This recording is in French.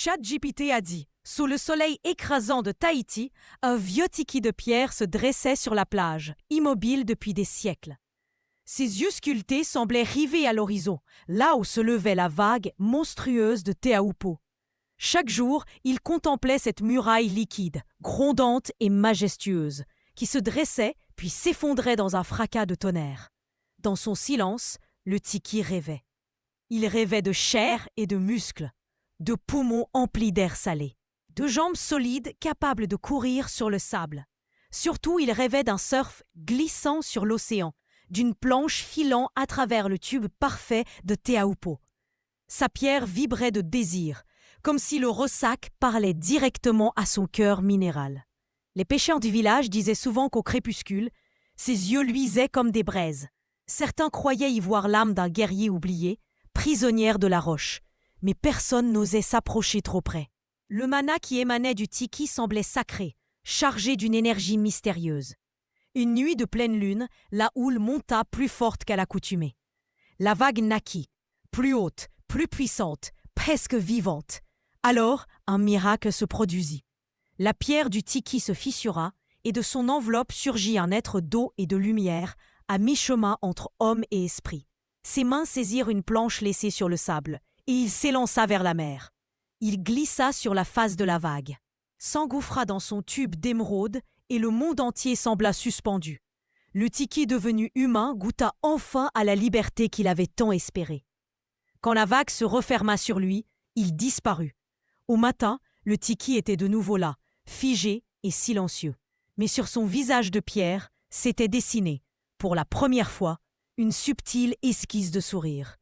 ChatGPT a dit « Sous le soleil écrasant de Tahiti, un vieux tiki de pierre se dressait sur la plage, immobile depuis des siècles. Ses yeux sculptés semblaient rivés à l'horizon, là où se levait la vague monstrueuse de Teahupo. Chaque jour, il contemplait cette muraille liquide, grondante et majestueuse, qui se dressait puis s'effondrait dans un fracas de tonnerre. Dans son silence, le tiki rêvait. Il rêvait de chair et de muscles, de poumons emplis d'air salé, de jambes solides capables de courir sur le sable. Surtout, il rêvait d'un surf glissant sur l'océan, d'une planche filant à travers le tube parfait de Teahupo. Sa pierre vibrait de désir, comme si le ressac parlait directement à son cœur minéral. Les pêcheurs du village disaient souvent qu'au crépuscule, ses yeux luisaient comme des braises. Certains croyaient y voir l'âme d'un guerrier oublié, prisonnière de la roche, mais personne n'osait s'approcher trop près. Le mana qui émanait du tiki semblait sacré, chargé d'une énergie mystérieuse. Une nuit de pleine lune, la houle monta plus forte qu'à l'accoutumée. La vague naquit, plus haute, plus puissante, presque vivante. Alors, un miracle se produisit. La pierre du tiki se fissura, et de son enveloppe surgit un être d'eau et de lumière, à mi-chemin entre homme et esprit. Ses mains saisirent une planche laissée sur le sable, et il s'élança vers la mer. Il glissa sur la face de la vague, s'engouffra dans son tube d'émeraude, et le monde entier sembla suspendu. Le tiki devenu humain goûta enfin à la liberté qu'il avait tant espérée. Quand la vague se referma sur lui, il disparut. Au matin, le tiki était de nouveau là, figé et silencieux. Mais sur son visage de pierre s'était dessiné, pour la première fois, une subtile esquisse de sourire.